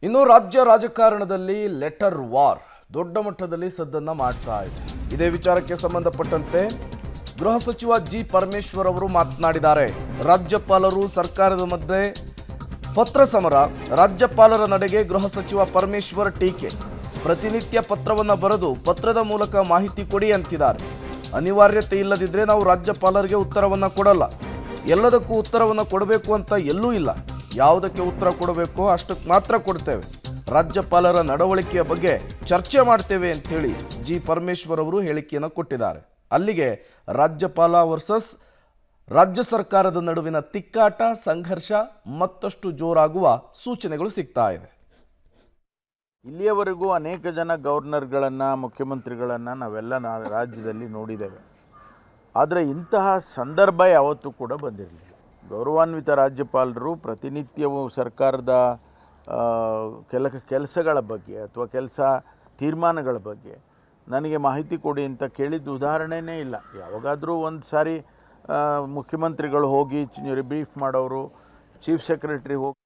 ಇನ್ನು ರಾಜ್ಯ ರಾಜಕಾರಣದಲ್ಲಿ ಲೆಟರ್ ವಾರ್ ದೊಡ್ಡ ಮಟ್ಟದಲ್ಲಿ ಸದ್ದನ್ನ ಮಾಡ್ತಾ ಇದೆ. ಇದೇ ವಿಚಾರಕ್ಕೆ ಸಂಬಂಧಪಟ್ಟಂತೆ ಗೃಹ ಸಚಿವ ಜಿ ಪರಮೇಶ್ವರ್ ಅವರು ಮಾತನಾಡಿದ್ದಾರೆ. ರಾಜ್ಯಪಾಲರು ಸರ್ಕಾರದ ಮಧ್ಯೆ ಪತ್ರ ಸಮರ, ರಾಜ್ಯಪಾಲರ ನಡೆಗೆ ಗೃಹ ಸಚಿವ ಪರಮೇಶ್ವರ್ ಟೀಕೆ. ಪ್ರತಿನಿತ್ಯ ಪತ್ರವನ್ನು ಬರೆದು ಪತ್ರದ ಮೂಲಕ ಮಾಹಿತಿ ಕೊಡಿ ಅಂತಿದ್ದಾರೆ. ಅನಿವಾರ್ಯತೆ ಇಲ್ಲದಿದ್ದರೆ ನಾವು ರಾಜ್ಯಪಾಲರಿಗೆ ಉತ್ತರವನ್ನು ಕೊಡಲ್ಲ, ಎಲ್ಲದಕ್ಕೂ ಉತ್ತರವನ್ನು ಕೊಡಬೇಕು ಅಂತ ಎಲ್ಲೂ ಇಲ್ಲ. ಯಾವುದಕ್ಕೆ ಉತ್ತರ ಕೊಡಬೇಕೋ ಅಷ್ಟಕ್ಕೆ ಮಾತ್ರ ಕೊಡ್ತೇವೆ. ರಾಜ್ಯಪಾಲರ ನಡವಳಿಕೆಯ ಬಗ್ಗೆ ಚರ್ಚೆ ಮಾಡ್ತೇವೆ ಅಂಥೇಳಿ ಜಿ ಪರಮೇಶ್ವರ್ ಅವರು ಹೇಳಿಕೆಯನ್ನು ಕೊಟ್ಟಿದ್ದಾರೆ. ಅಲ್ಲಿಗೆ ರಾಜ್ಯಪಾಲ ವರ್ಸಸ್ ರಾಜ್ಯ ಸರ್ಕಾರದ ನಡುವಿನ ತಿಕ್ಕಾಟ, ಸಂಘರ್ಷ ಮತ್ತಷ್ಟು ಜೋರಾಗುವ ಸೂಚನೆಗಳು ಸಿಗ್ತಾ ಇದೆ. ಇಲ್ಲಿಯವರೆಗೂ ಅನೇಕ ಜನ ಗವರ್ನರ್ಗಳನ್ನು, ಮುಖ್ಯಮಂತ್ರಿಗಳನ್ನು ನಾವೆಲ್ಲ ರಾಜ್ಯದಲ್ಲಿ ನೋಡಿದ್ದೇವೆ. ಆದರೆ ಇಂತಹ ಸಂದರ್ಭ ಯಾವತ್ತೂ ಕೂಡ ಬಂದಿರಲಿಲ್ಲ. ಗೌರವಾನ್ವಿತ ರಾಜ್ಯಪಾಲರು ಪ್ರತಿನಿತ್ಯವೂ ಸರ್ಕಾರದ ಕೆಲಸಗಳ ಬಗ್ಗೆ ಅಥವಾ ತೀರ್ಮಾನಗಳ ಬಗ್ಗೆ ನನಗೆ ಮಾಹಿತಿ ಕೊಡಿ ಅಂತ ಕೇಳಿದ ಉದಾಹರಣೆನೇ ಇಲ್ಲ. ಯಾವಾಗಾದರೂ ಒಂದು ಸಾರಿ ಮುಖ್ಯಮಂತ್ರಿಗಳು ಹೋಗಿ ಬ್ರೀಫ್ ಮಾಡೋರು, ಚೀಫ್ ಸೆಕ್ರೆಟರಿ ಹೋಗಿ